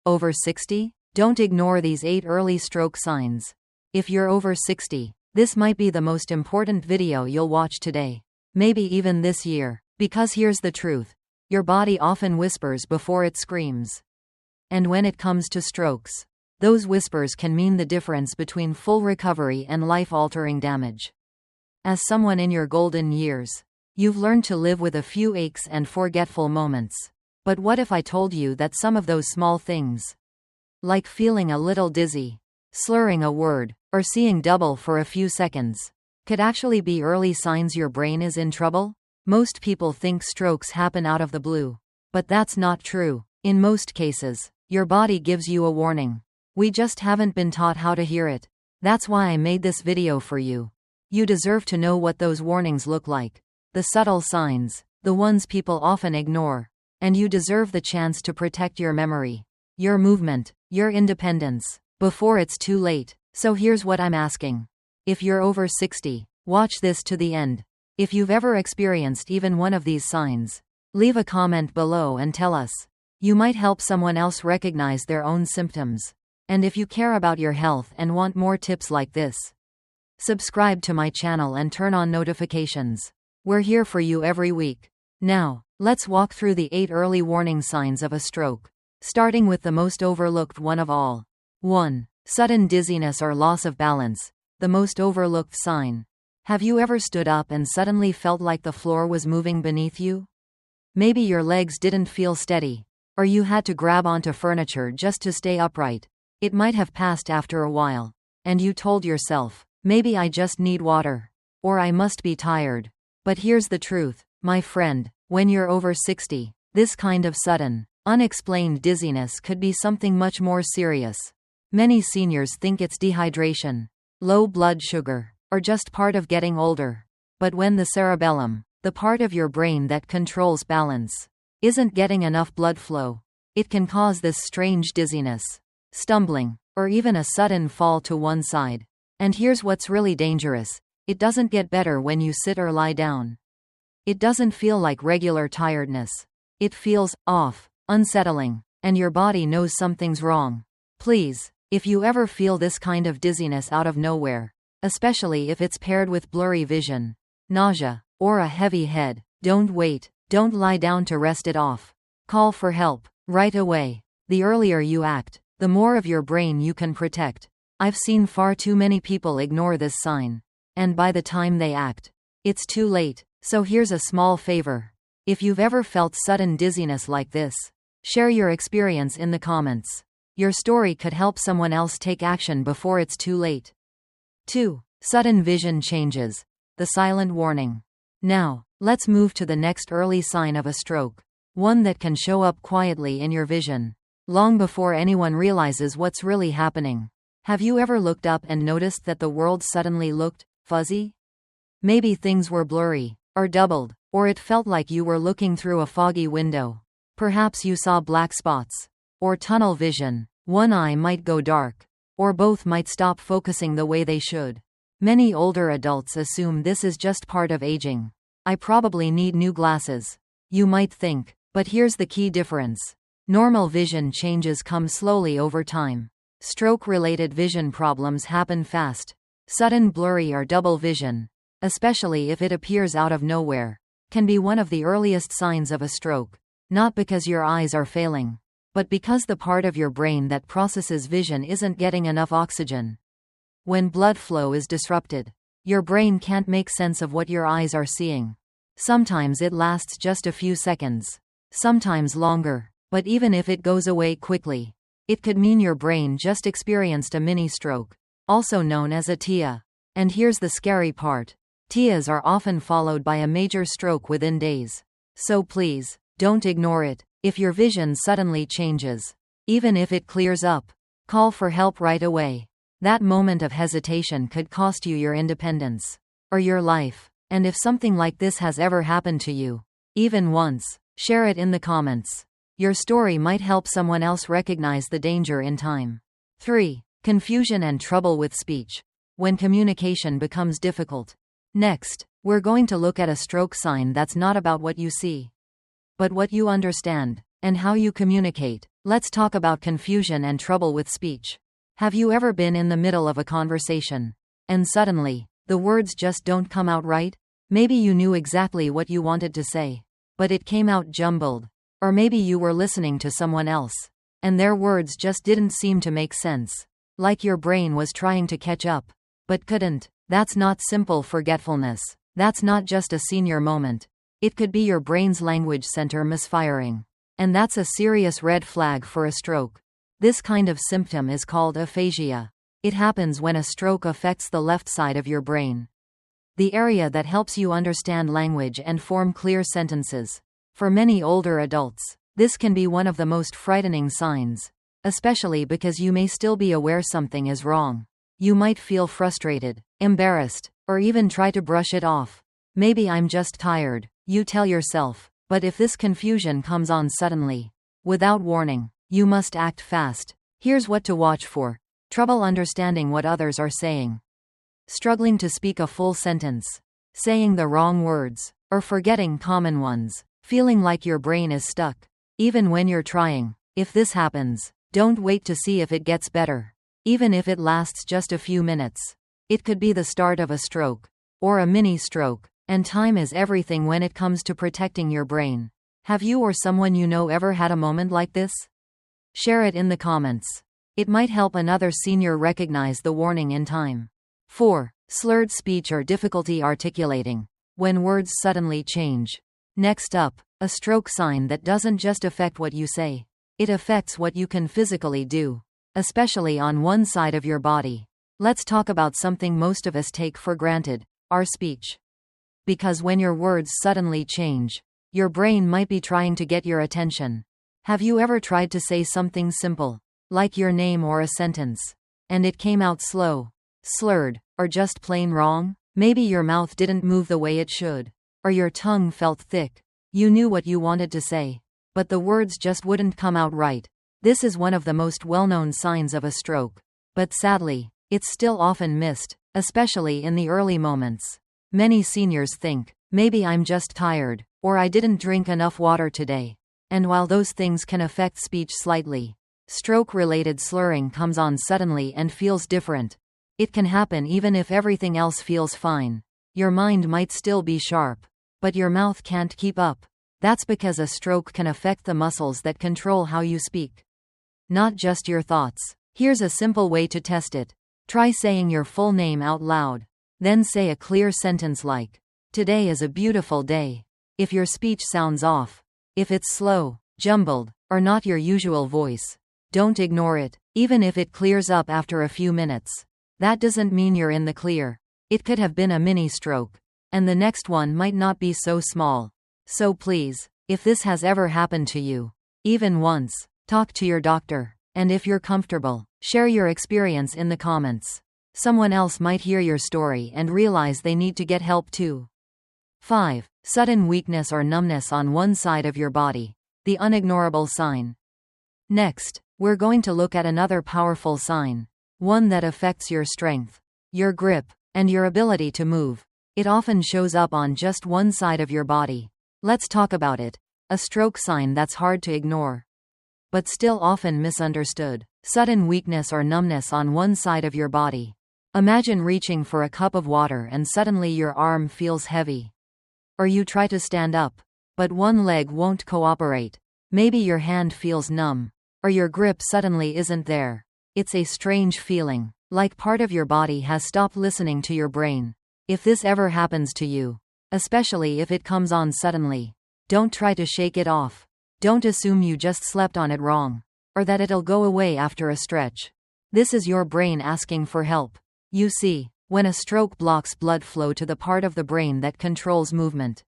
Over 60? Don't ignore these 8 early stroke signs. If you're over 60, this might be the most important video you'll watch today. Maybe even this year. Because here's the truth. Your body often whispers before it screams. And when it comes to strokes, those whispers can mean the difference between full recovery and life-altering damage. As someone in your golden years, you've learned to live with a few aches and forgetful moments. But what if I told you that some of those small things, like feeling a little dizzy, slurring a word, or seeing double for a few seconds, could actually be early signs your brain is in trouble? Most people think strokes happen out of the blue. But that's not true. In most cases, your body gives you a warning. We just haven't been taught how to hear it. That's why I made this video for you. You deserve to know what those warnings look like. The subtle signs, the ones people often ignore. And you deserve the chance to protect your memory, your movement, your independence, before it's too late. So here's what I'm asking. If you're over 60, watch this to the end. If you've ever experienced even one of these signs, leave a comment below and tell us. You might help someone else recognize their own symptoms. And if you care about your health and want more tips like this, subscribe to my channel and turn on notifications. We're here for you every week. Now, let's walk through the 8 early warning signs of a stroke. Starting with the most overlooked one of all. 1. Sudden dizziness or loss of balance. The most overlooked sign. Have you ever stood up and suddenly felt like the floor was moving beneath you? Maybe your legs didn't feel steady, or you had to grab onto furniture just to stay upright. It might have passed after a while, and you told yourself, maybe I just need water, or I must be tired. But here's the truth, my friend, when you're over 60, this kind of sudden, unexplained dizziness could be something much more serious. Many seniors think it's dehydration, low blood sugar, or just part of getting older. But when the cerebellum, the part of your brain that controls balance, isn't getting enough blood flow, it can cause this strange dizziness, stumbling, or even a sudden fall to one side. And here's what's really dangerous. It doesn't get better when you sit or lie down. It doesn't feel like regular tiredness. It feels off, unsettling, and your body knows something's wrong. Please, if you ever feel this kind of dizziness out of nowhere, especially if it's paired with blurry vision, nausea, or a heavy head, don't wait. Don't lie down to rest it off. Call for help right away. The earlier you act, the more of your brain you can protect. I've seen far too many people ignore this sign. And by the time they act, it's too late. So here's a small favor. If you've ever felt sudden dizziness like this, share your experience in the comments. Your story could help someone else take action before it's too late. 2. Sudden vision changes. The silent warning. Now, let's move to the next early sign of a stroke. One that can show up quietly in your vision, long before anyone realizes what's really happening. Have you ever looked up and noticed that the world suddenly looked fuzzy? Maybe things were blurry, or doubled, or it felt like you were looking through a foggy window. Perhaps you saw black spots, or tunnel vision. One eye might go dark, or both might stop focusing the way they should. Many older adults assume this is just part of aging. I probably need new glasses, you might think. But here's the key difference. Normal vision changes come slowly over time. Stroke-related vision problems happen fast. Sudden blurry or double vision, especially if it appears out of nowhere, can be one of the earliest signs of a stroke. Not because your eyes are failing, but because the part of your brain that processes vision isn't getting enough oxygen. When blood flow is disrupted, your brain can't make sense of what your eyes are seeing. Sometimes it lasts just a few seconds, sometimes longer, but even if it goes away quickly, it could mean your brain just experienced a mini stroke, also known as a TIA. And here's the scary part. TIAs are often followed by a major stroke within days. So please, don't ignore it. If your vision suddenly changes, even if it clears up, call for help right away. That moment of hesitation could cost you your independence, or your life. And if something like this has ever happened to you, even once, share it in the comments. Your story might help someone else recognize the danger in time. 3. Confusion and trouble with speech. When communication becomes difficult. Next, we're going to look at a stroke sign that's not about what you see, but what you understand. and how you communicate. Let's talk about confusion and trouble with speech. Have you ever been in the middle of a conversation, and suddenly, the words just don't come out right? Maybe you knew exactly what you wanted to say, but it came out jumbled. Or maybe you were listening to someone else, and their words just didn't seem to make sense. Like your brain was trying to catch up, but couldn't. That's not simple forgetfulness. That's not just a senior moment. It could be your brain's language center misfiring. And that's a serious red flag for a stroke. This kind of symptom is called aphasia. It happens when a stroke affects the left side of your brain, the area that helps you understand language and form clear sentences. For many older adults, this can be one of the most frightening signs, especially because you may still be aware something is wrong. You might feel frustrated, embarrassed, or even try to brush it off. Maybe I'm just tired, you tell yourself. But if this confusion comes on suddenly, without warning, you must act fast. Here's what to watch for: trouble understanding what others are saying, struggling to speak a full sentence, saying the wrong words, or forgetting common ones, feeling like your brain is stuck, even when you're trying. If this happens, don't wait to see if it gets better. Even if it lasts just a few minutes, it could be the start of a stroke, or a mini stroke. And time is everything when it comes to protecting your brain. Have you or someone you know ever had a moment like this? Share it in the comments. It might help another senior recognize the warning in time. 4. Slurred speech or difficulty articulating. When words suddenly change. Next up, a stroke sign that doesn't just affect what you say. It affects what you can physically do, especially on one side of your body. Let's talk about something most of us take for granted: our speech. Because when your words suddenly change, your brain might be trying to get your attention. Have you ever tried to say something simple, like your name or a sentence, and it came out slow, slurred, or just plain wrong? Maybe your mouth didn't move the way it should, or your tongue felt thick. You knew what you wanted to say, but the words just wouldn't come out right. This is one of the most well-known signs of a stroke. But sadly, it's still often missed, especially in the early moments. Many seniors think, maybe I'm just tired, or I didn't drink enough water today. And while those things can affect speech slightly, stroke-related slurring comes on suddenly and feels different. It can happen even if everything else feels fine. Your mind might still be sharp, but your mouth can't keep up. That's because a stroke can affect the muscles that control how you speak, not just your thoughts. Here's a simple way to test it. Try saying your full name out loud. Then say a clear sentence like, "Today is a beautiful day." If your speech sounds off, if it's slow, jumbled, or not your usual voice, don't ignore it, even if it clears up after a few minutes. That doesn't mean you're in the clear. It could have been a mini stroke, and the next one might not be so small. So please, if this has ever happened to you, even once, talk to your doctor. And if you're comfortable, share your experience in the comments. Someone else might hear your story and realize they need to get help too. 5. Sudden weakness or numbness on one side of your body. The unignorable sign. Next, we're going to look at another powerful sign. One that affects your strength, your grip, and your ability to move. It often shows up on just one side of your body. Let's talk about it. A stroke sign that's hard to ignore, but still often misunderstood. Sudden weakness or numbness on one side of your body. Imagine reaching for a cup of water and suddenly your arm feels heavy. Or you try to stand up, but one leg won't cooperate. Maybe your hand feels numb, or your grip suddenly isn't there. It's a strange feeling, like part of your body has stopped listening to your brain. If this ever happens to you, especially if it comes on suddenly, don't try to shake it off. Don't assume you just slept on it wrong, or that it'll go away after a stretch. This is your brain asking for help. You see, when a stroke blocks blood flow to the part of the brain that controls movement,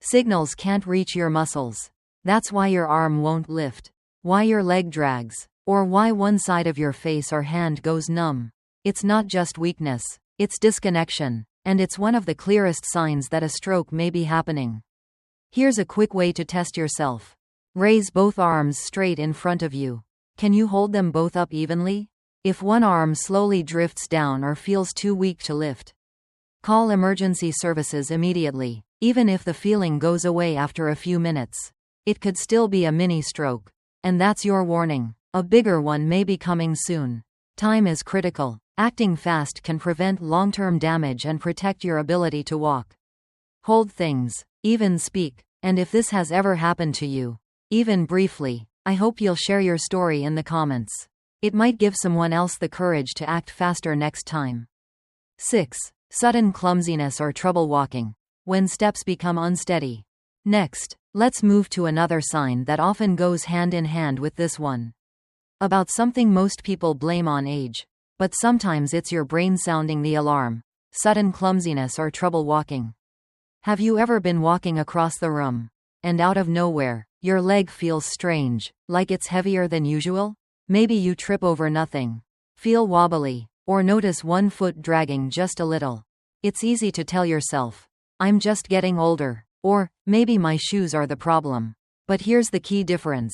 signals can't reach your muscles. That's why your arm won't lift, why your leg drags, or why one side of your face or hand goes numb. It's not just weakness, it's disconnection, and it's one of the clearest signs that a stroke may be happening. Here's a quick way to test yourself. Raise both arms straight in front of you. Can you hold them both up evenly? If one arm slowly drifts down or feels too weak to lift, call emergency services immediately, even if the feeling goes away after a few minutes. It could still be a mini stroke. And that's your warning. A bigger one may be coming soon. Time is critical. Acting fast can prevent long-term damage and protect your ability to walk. Hold things. Even speak. And if this has ever happened to you, even briefly, I hope you'll share your story in the comments. It might give someone else the courage to act faster next time. 6. Sudden clumsiness or trouble walking. When steps become unsteady. Next, let's move to another sign that often goes hand in hand with this one. About something most people blame on age. But sometimes it's your brain sounding the alarm. Sudden clumsiness or trouble walking. Have you ever been walking across the room, and out of nowhere, your leg feels strange, like it's heavier than usual? Maybe you trip over nothing, feel wobbly, or notice one foot dragging just a little. It's easy to tell yourself, I'm just getting older, or maybe my shoes are the problem. But here's the key difference.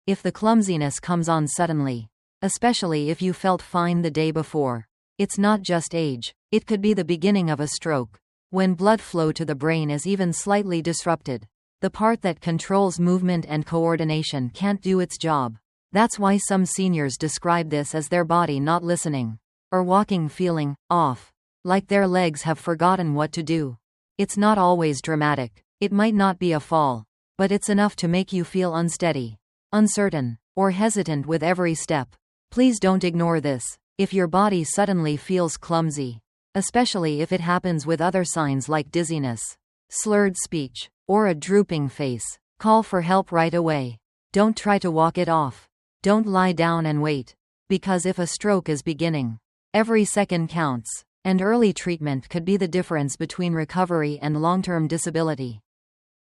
If the clumsiness comes on suddenly, especially if you felt fine the day before, it's not just age, it could be the beginning of a stroke. When blood flow to the brain is even slightly disrupted, the part that controls movement and coordination can't do its job. That's why some seniors describe this as their body not listening, or walking feeling off, like their legs have forgotten what to do. It's not always dramatic. It might not be a fall, but it's enough to make you feel unsteady, uncertain, or hesitant with every step. Please don't ignore this. If your body suddenly feels clumsy, especially if it happens with other signs like dizziness, slurred speech, or a drooping face, call for help right away. Don't try to walk it off. Don't lie down and wait. Because if a stroke is beginning, every second counts, and early treatment could be the difference between recovery and long-term disability.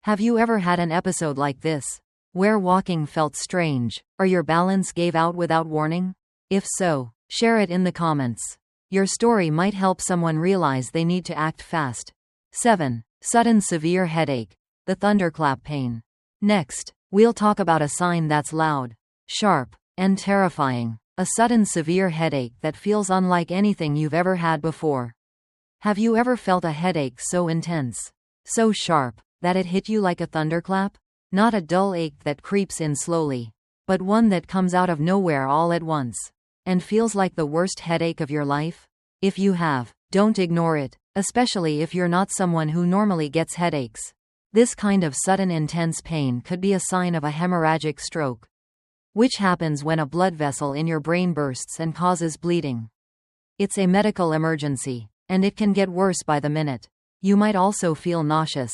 Have you ever had an episode like this, where walking felt strange, or your balance gave out without warning? If so, share it in the comments. Your story might help someone realize they need to act fast. 7. Sudden severe headache. The thunderclap pain. Next, we'll talk about a sign that's loud, sharp, and terrifying. A sudden severe headache that feels unlike anything you've ever had before. Have you ever felt a headache so intense, so sharp, that it hit you like a thunderclap? Not a dull ache that creeps in slowly, but one that comes out of nowhere all at once, and feels like the worst headache of your life? If you have, don't ignore it, especially if you're not someone who normally gets headaches. This kind of sudden intense pain could be a sign of a hemorrhagic stroke, which happens when a blood vessel in your brain bursts and causes bleeding. It's a medical emergency, and it can get worse by the minute. You might also feel nauseous,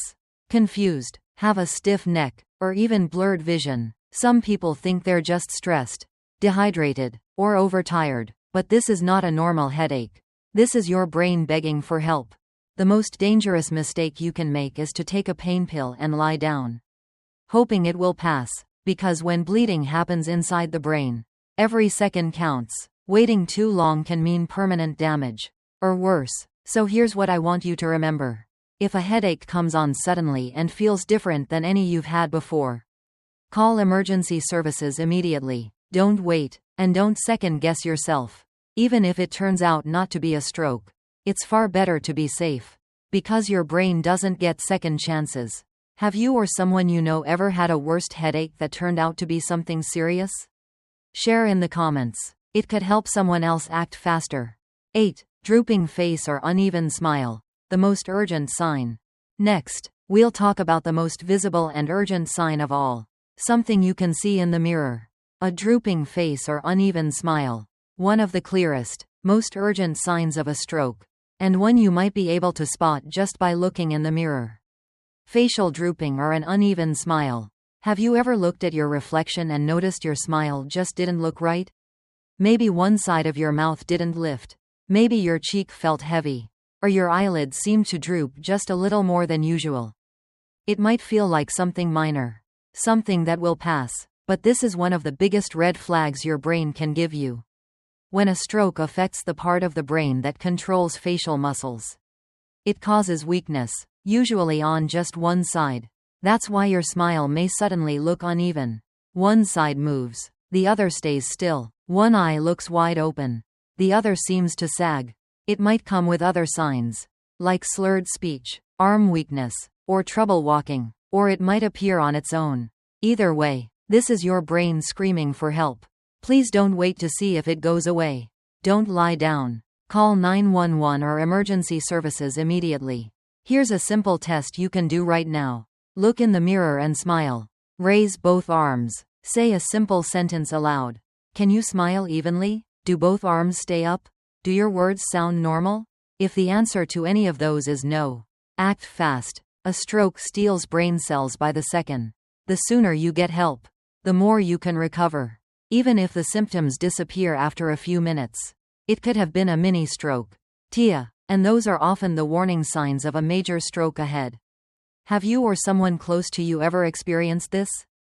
confused, have a stiff neck, or even blurred vision. Some people think they're just stressed, dehydrated, or overtired, but this is not a normal headache. This is your brain begging for help. The most dangerous mistake you can make is to take a pain pill and lie down, hoping it will pass, because when bleeding happens inside the brain, every second counts. Waiting too long can mean permanent damage, or worse. So here's what I want you to remember. If a headache comes on suddenly and feels different than any you've had before, call emergency services immediately. Don't wait, and don't second-guess yourself. Even if it turns out not to be a stroke, it's far better to be safe, because your brain doesn't get second chances. Have you or someone you know ever had a worst headache that turned out to be something serious? Share in the comments. It could help someone else act faster. 8. Drooping face or uneven smile. The most urgent sign. Next, we'll talk about the most visible and urgent sign of all. Something you can see in the mirror. A drooping face or uneven smile. One of the clearest, most urgent signs of a stroke, and one you might be able to spot just by looking in the mirror. Facial drooping or an uneven smile. Have you ever looked at your reflection and noticed your smile just didn't look right? Maybe one side of your mouth didn't lift. Maybe your cheek felt heavy, or your eyelids seemed to droop just a little more than usual. It might feel like something minor, something that will pass, but this is one of the biggest red flags your brain can give you. When a stroke affects the part of the brain that controls facial muscles, it causes weakness, usually on just one side. That's why your smile may suddenly look uneven. One side moves, the other stays still. One eye looks wide open, the other seems to sag. It might come with other signs, like slurred speech, arm weakness, or trouble walking, or it might appear on its own. Either way, this is your brain screaming for help. Please don't wait to see if it goes away. Don't lie down. Call 911 or emergency services immediately. Here's a simple test you can do right now. Look in the mirror and smile. Raise both arms. Say a simple sentence aloud. Can you smile evenly? Do both arms stay up? Do your words sound normal? If the answer to any of those is no, act fast. A stroke steals brain cells by the second. The sooner you get help, the more you can recover. Even if the symptoms disappear after a few minutes. It could have been a mini stroke. TIA. And those are often the warning signs of a major stroke ahead. Have you or someone close to you ever experienced this?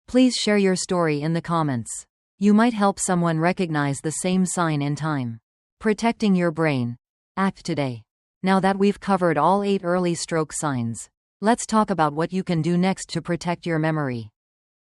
Please share your story in the comments. You might help someone recognize the same sign in time. Protecting your brain. Act today. Now that we've covered all 8 early stroke signs, let's talk about what you can do next to protect your memory,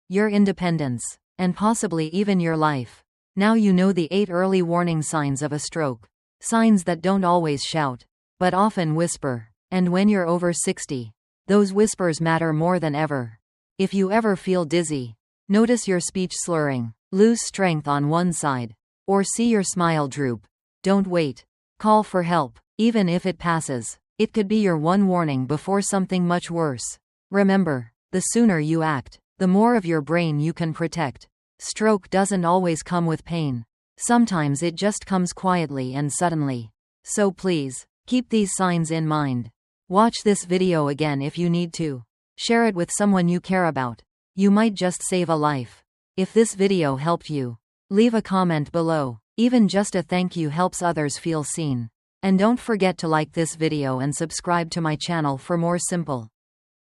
your independence, and possibly even your life. Now you know the 8 early warning signs of a stroke. Signs that don't always shout, but often whisper. And when you're over 60, those whispers matter more than ever. If you ever feel dizzy, notice your speech slurring, lose strength on one side, or see your smile droop, don't wait. Call for help, even if it passes. It could be your one warning before something much worse. Remember, the sooner you act, the more of your brain you can protect. Stroke doesn't always come with pain. Sometimes it just comes quietly and suddenly. So please, keep these signs in mind. Watch this video again if you need to. Share it with someone you care about. You might just save a life. If this video helped you, leave a comment below. Even just a thank you helps others feel seen. And don't forget to like this video and subscribe to my channel for more simple,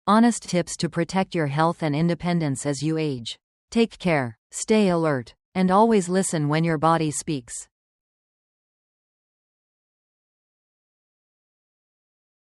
honest tips to protect your health and independence as you age. Take care, stay alert, and always listen when your body speaks.